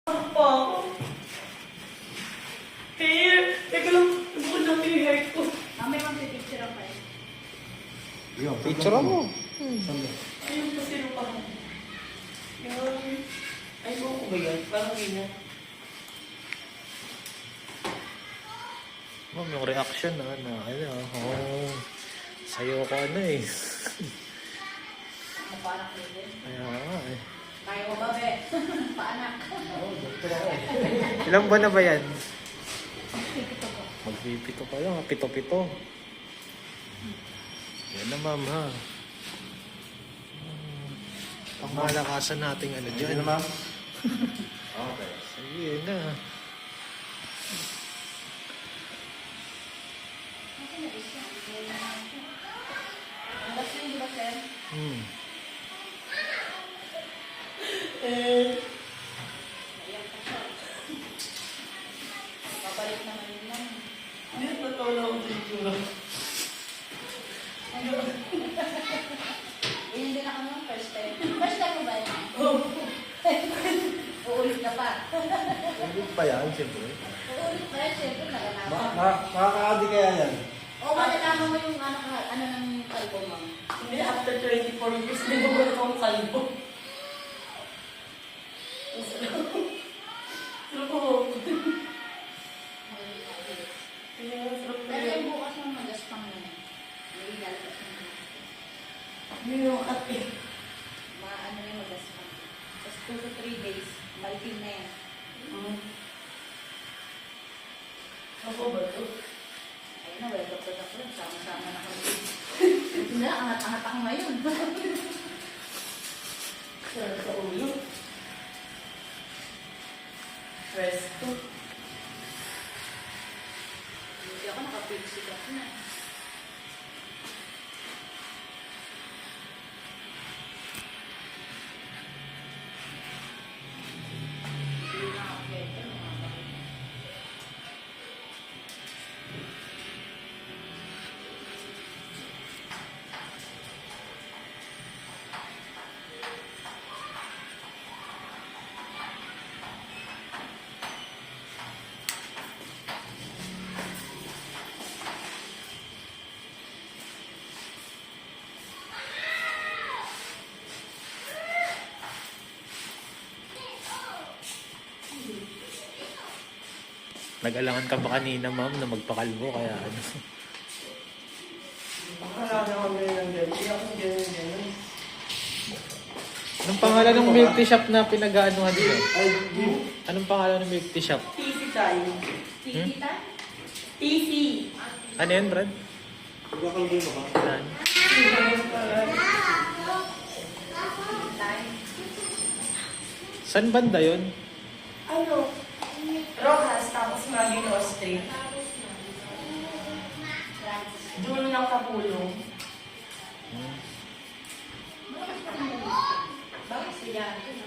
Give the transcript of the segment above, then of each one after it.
Pa ako. Hair! Teka lang, nabukod lang yung hair ko. May mag-picture ako eh. Picture mo. Ayun kasi yung pa. Yan. Ay, mo ko ba yan? Parang ganyan. Ma'am, yung reaction na sayo ko eh. Paanak din. Kaya nga eh. Kaya ko ba, be? Paanak. Ilang buwan na ba yan? Pipito ko. Magpipito pa lang, pito-pito. Yan na ma'am ha. Pangmalakasan nating ano dyan. Ano ma'am? Okay. Sige, yan na. Ang last yun, di ba, sir? Ayan pa siya. Babalik naman yun lang. Hindi, natawa ako sa itsura. Yun din ako nung first time. First time mo ba yun? Oh. Uulit na pa. Hindi pa yan, siyempre. Uulit pa rin, syempre, naganapan. Makakaadi kaya yan. O, malalaman mo yung ano ng kalbo mo. Hindi, after 24 years, nabukod akong kalbo. Sarap ko. Kaya, sarap ko. Pero yung bukas ng magaspang na yun. Hindi lalabas ng magaspang. Hindi yung ate. Ano yung magaspang. Tapos 2 to 3 days, malpin na yan. Ako ba ito? Ayun na, welcome to the club. Sama-sama na kami. Ito na, angat-angat ako ngayon. Sa ulo. Presto. Hindi ako nakapilsik ako na. Hindi na ako pwede, mga bakit. Nag-alangan ka ba kanina ma'am na magpakalbo kaya ano? Makarana kami ng ganyan. Hindi ako ganyan. Anong pangalan ng milk tea shop na pinag-aanohan dito? Ay, di. Anong pangalan ng milk tea shop? TV tayo. Tita? TV. Ano yan, Brad? Pagkakalbo mo ka. Ano? Saan banda yun? Ano? Rojas, tapos Magino Street. Doon lang kapulong. Bakit estudyante, no?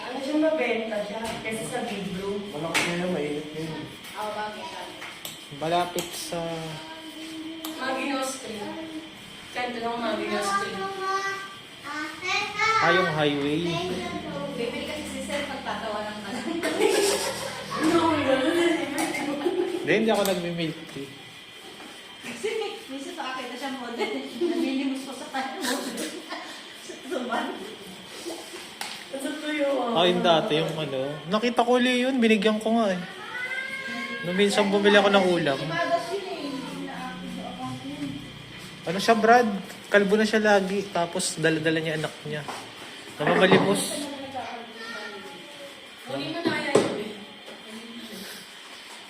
Ano siya mabenta siya? Kasi sa Big Blue. Malakas na yun, mainit na yun. Ako bakit? Malapit sa... Magino Street. Kanto ng Magino Street. Yung highway. Bibili kasi si Sir pagtatawa ng kanan. Ano ko gano'n? Hindi ako nagmi-milk tea. Kasi minsan sa akin na siya model. Nanilimos ko sa kanya model. Sa tuman. Sa tuyo. Yung dati, yung ano. Nakita ko ulit yun, binigyan ko nga eh. Nung minsan bumili ako ng ulam. Ibadas yun eh. Hindi na akin sa account yun. Ano siya, Brad? Kalbo na siya lagi. Tapos dala-dala niya anak niya. Namamalimos. Uli mo na kaya yun eh.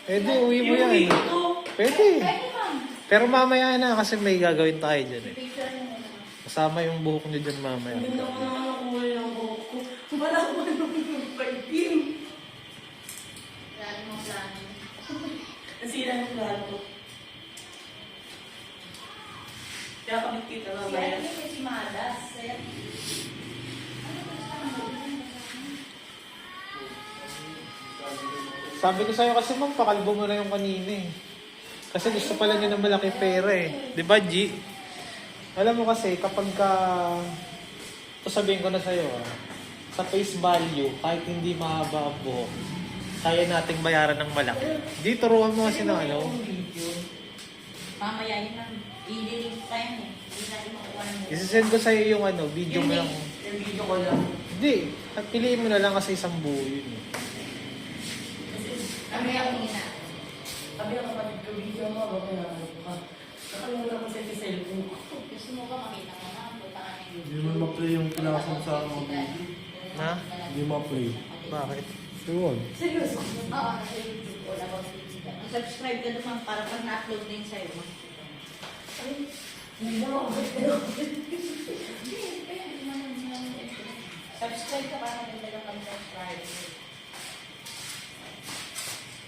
Pwede, uwi mo Yung yan. week to. Pwede. Pwede ma'am. Pero mamaya na kasi may gagawin tayo dyan eh. Picture mo muna. Kasama yung buhok niyo dyan mamaya. Ang ganda ko naman nakuha ng buhok ko. Wala ko nung kaitim. Lalo mo plano. Nasira ng plato. Kaya kami kita Si mamaya. ano yun, si Madas. Kaya... Ano ba sa Sabi ko sa'yo kasi ma'am, pakalbo mo na yung kanina eh. Kasi gusto pala niya ng malaki pera eh. Di ba, G? Alam mo kasi, kapag ka... Ito sabihin ko na sa'yo ah. sa face value, kahit hindi mahaba ang buhok, kaya nating bayaran ng malaki. Di, turuan mo kasi ng ano. Mamaya yun lang. I-delete pa yan eh. Hindi natin makuha ng Isasend ko sa'yo yung ano, video mo lang. Yung video ko lang. Hindi, at piliin mo na lang kasi isang buo yun eh. Kami ang hina. Sabi ng kapatid ko, video mo, ako na ka. Nakalimutan ko sa cellphone ko. Gusto mo ba makita mo na? Punta ka ng Hindi mo ma-play yung pinasang sa mga video. Ha? Hindi ma-play. Bakit? Yun. Seryoso? Oo, nasa YouTube. Wala bang sisita. Subscribe ka naman para pag na-upload na yun sa'yo. Hindi na ako. Subscribe ka para maganda lang pag-subscribe.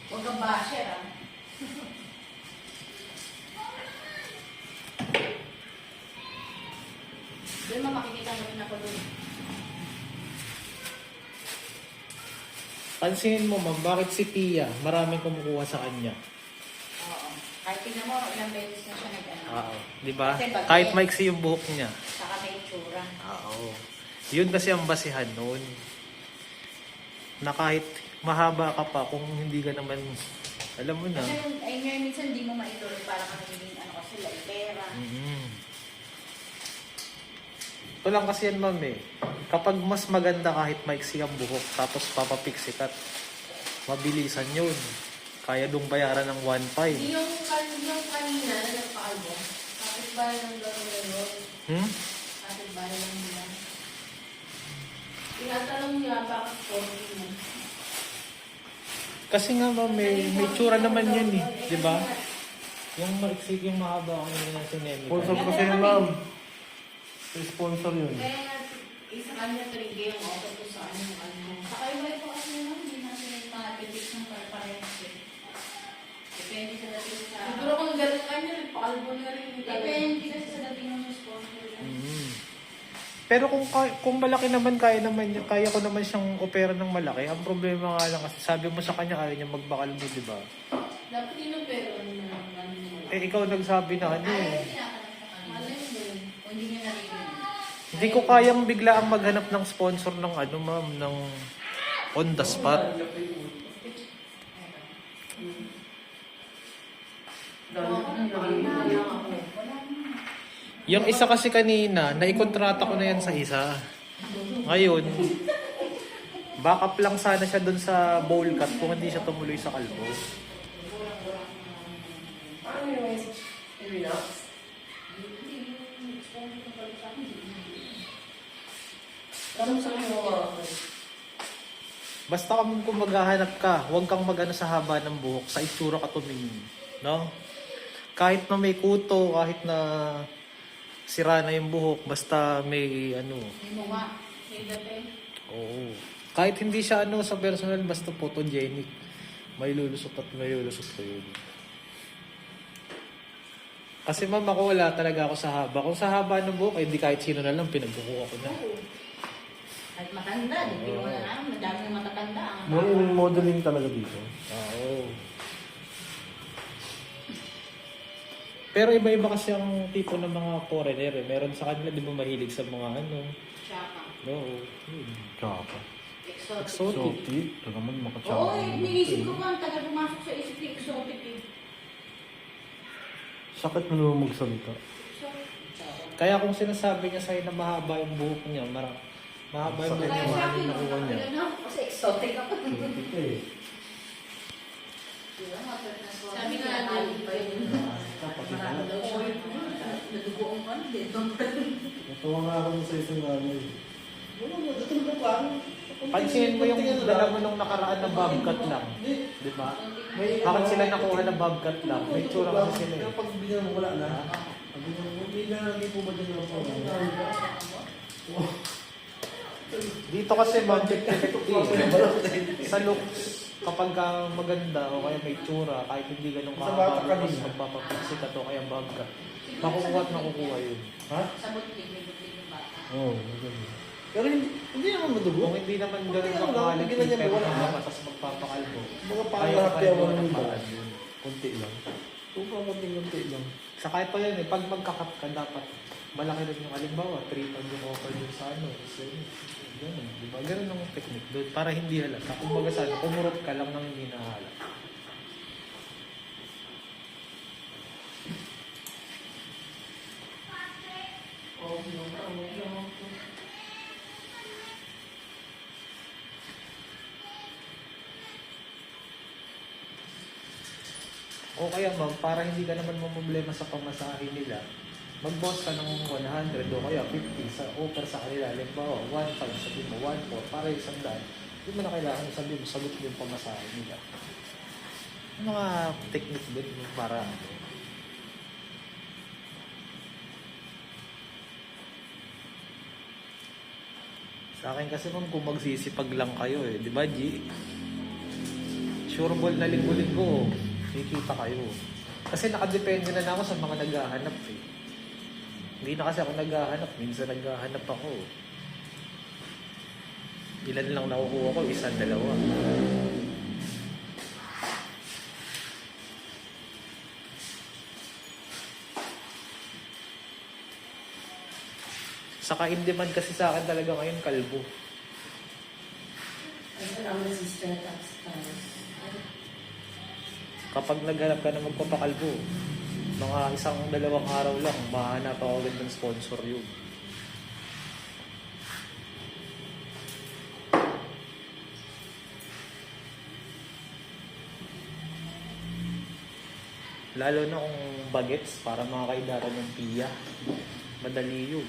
Huwag kang basher ah. Doon mo makikita mo rin ako doon. Pansinin mo ma'am, bakit si Pia maraming kumukuha sa kanya? Oo. Kahit tingnan mo, ilang beses na siya nag-ano. Oo. Di ba? Kasi bagay. Kahit maiksi yung buhok niya. Saka may itsura. Oo. Yun kasi ang basihan noon. Na kahit mahaba ka pa, kung hindi ka naman, alam mo na. Kasi ay ngayon minsan hindi mo maituloy para ka nagiging ano kasi pera. Ito lang kasi yan ma'am eh. Kapag mas maganda kahit maiksi ang buhok, tapos papapiksi ka, mabilisan yun. Kaya dong bayaran ng 1.5. Yung kanina na nagpa-albo, tapos bahay ng gano'n. Hmm? Tapos bahay ng nila. Tinatanong niya bakit po mo. Kasi nga ma'am, may tsura naman yun eh. Di ba? Yung maiksi, yung mahaba ako yun na sinemi. Sponsor ko sa'yo, ma'am. Sponsor yun. Kaya isa kanya trigger yung offer ko sa ano yung ano. Saka iba po kasi naman, hindi natin yung mga tips ng parehas eh. Depende sa dating sa... Siguro kung gano'n kanya, nagpa-albo na rin. Depende kasi sa dating ng sponsor. Pero kung malaki naman, kaya ko naman siyang opera ng malaki. Ang problema nga lang kasi sabi mo sa kanya, ayaw niya magbakal mo, di ba? Dapat inopero ano na lang. Eh, ikaw nagsabi na ano eh. Malay mo yun. O hindi niya narinig. Hindi ko kayang bigla ang maghanap ng sponsor ng ano ma'am, ng on the spot. Yung isa kasi kanina, naikontrata ko na yan sa isa. Ngayon, backup lang sana siya dun sa bowl cut kung hindi siya tumuloy sa kalbo. Ano yung relax? Tanong sa mga Basta kung maghahanap ka, huwag kang magano sa haba ng buhok, sa itsura ka tumingin. No? Kahit na may kuto, kahit na sira na yung buhok, basta may ano. May mukha. May dating. Oo. Kahit hindi siya ano sa personal, basta photogenic. May lulusot at may lulusot ko yun. Kasi ma'am, ako wala talaga ako sa haba. Kung sa haba ng buhok, eh di kahit sino na lang, pinagbukuha ko na. At matanda, di mo na lang. Madaming matatanda. More modeling talaga dito. Oo. Pero iba-iba kasi ang tipo ng mga foreigner eh. Meron sa kanila, di ba mahilig sa mga ano. Tsaka. No. Tsaka. Exotic. Exotic. Exotic. Ito naman makatsaka. Oo, nilisip ko nga. Taga pumasok sa isip ko, exotic eh. Sakit mo naman magsalita. Kaya kung sinasabi niya sa'yo na mahaba yung buhok niya, mahaba yung buhok niya, mahaba yung nakuha niya. Kasi exotic ako. Ito eh. Sabi nga natin pa yun. Marami daw siya. Nadugoong ka na din. Natuwa nga ako sa isang nanay. Wala mo, natulog pa. Pansinin mo yung dala mo nung nakaraan na bobcat lang. Di ba? Bakit sila nakuha na bobcat lang? May tsura kasi sila eh. Kapag binigyan mo, wala na. Sabi mo, hindi na lagi po ba dyan ako sa Dito kasi ma'am, 50-50. Sa looks, kapag ka maganda o kaya may tsura, kahit hindi ganun Sa bata kahaba, kanina. mas magpapapiksi ka to kaya bobcat. Makukuha at makukuha yun. Ha? Sa butling, may butling yung bata. Oo, maganda. Pero hindi naman madugo. Kung hindi naman ganun Hindi ka naman, kahalit, bigyan na niya, pero wala. naman, tapos magpapakalbo. Mga Kaya pangarapya kalbo ako ng ng paan iba. yun. Kunti lang. Super kunti lang. Saka ito yun eh, pag magkakat ka dapat malaki rin yung halimbawa, 3 pag yung offer dun sa ano. Kasi Ganun, di ba? Ganun ang technique doon. Para hindi halata. Kung baga sana, kumurot ka lang nang hindi nahalata. Oh, no. O kaya ma'am, para hindi ka naman mamblema sa pamasahe nila, mag-boss ka ng 100 o kaya 50 sa offer sa kanila. Halimbawa, 1.5 sabihin mo, 1.4 para isang daan. Hindi mo na kailangan sabihin mo, sagot mo yung pamasahe nila. Yung mga technique din para sa akin kasi ma'am, kung magsisipag lang kayo di ba G? Sure ball na linggo-linggo, kikita kayo. Kasi nakadepende na ako sa mga naghahanap Hindi na kasi ako naghahanap, minsan naghahanap ako. Ilan lang nakukuha ko, isa, dalawa. Saka in demand kasi sa akin talaga ngayon, kalbo. Ayun ang sister tax times. Kapag naghanap ka na magpapakalbo, mga isang dalawang araw lang, mahanap ako agad ng sponsor yun. Lalo na kung bagets para mga kaidaran ng piya. Madali yun.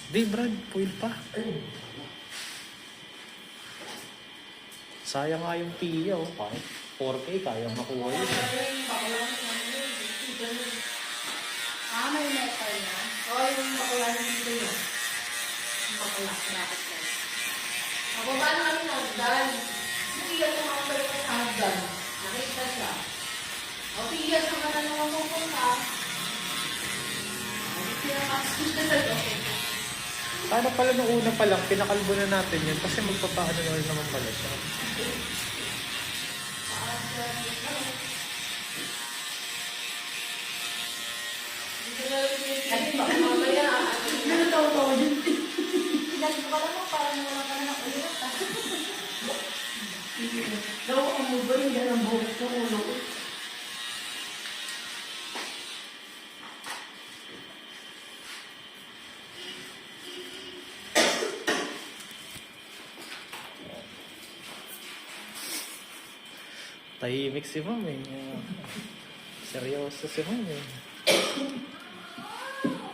Di, Brad, foil pa. Sayang nga yung piya, kahit 4K, kayang makuha yun. May metal na. Oh, yung bakla na dito yun. Yung bakla. Bakit yan? Mababa na kami ng hagdan. Piyas ang mga balik sa hagdan. Nakita siya. O, piyas ang mga naman pupunta. Paano pala nung una pa lang, pinakalbo na natin yun kasi magpapaano na rin naman pala siya. Kasi baka mamaya, tawa-tawa yun. Pinasok ka lang mo, parang wala ka na ng ulit. Daw ang mubo yung ganang buhok ng ulo ko. Tahimik si Ma'am Seryoso si Ma'am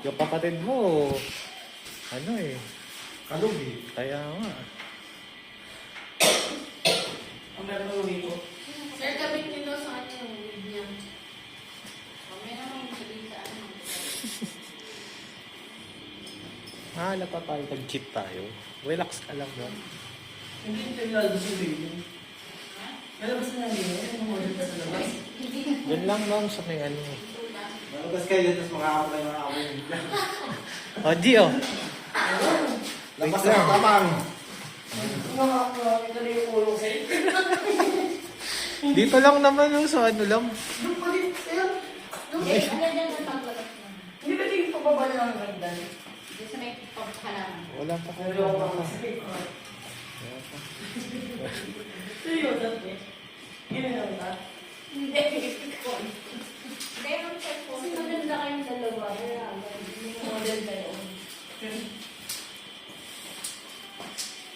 Yung kapatid mo, Kalugi. kaya nga. Ang meron ng uwi ko. Sir, gabit nyo sa kanya yung wig niya. May naman sabihin sa ano. Halata tayo, nag-cheat tayo. Relax ka lang mo. Hindi ito yung lalabas yung baby. Lalabas na lang yun. Yung mga ulit sa labas. Doon lang Ma'am sa may ano. Tapos kayo, tapos makakapag na ako yun. O, G Labas na tamang. Nakakakita na yung ulo sa'yo. Dito lang naman sa ano lang. Doon pa din, sir. Eh, ano dyan ang paglagat mo? Hindi ba tingin pababa na lang ang hagdan? Dito sa may pagkalaman. Wala pa Pero ako pa masakit. Seryoso, eh. Ginawa ka? Hindi, ikaw. Hindi, ang cellphone. Kasi maganda kayong dalawa. Kaya, hindi mo model kayo.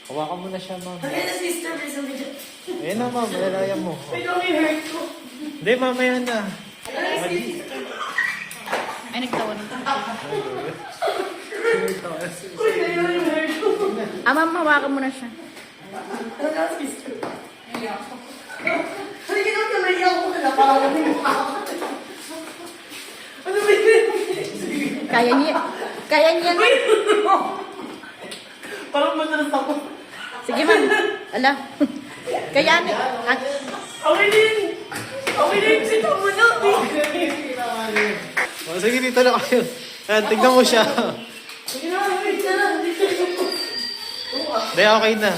Hawakan mo na siya Ma'am. Kaya na sister, may sabi dyan. Ayun na Ma'am, malalayan mo. May kami hurt ko. Hindi, mamaya na. Ay, nagtawa na. Uy, ayun yung hurt ko. Ma'am, hawakan mo na siya. Ano na, sister? Hindi ka naman naiyak ko na parang may mukha ko. Ano ba yun? Kaya niya. Kaya niya. Parang madalas ako. Sige, ma'am. Ala. Kaya niya. Okay din. Okay din. Sito mo na. O, sige, dito na kayo. Ayan, tignan mo siya. Sige na, wait ka na. Hindi, okay na.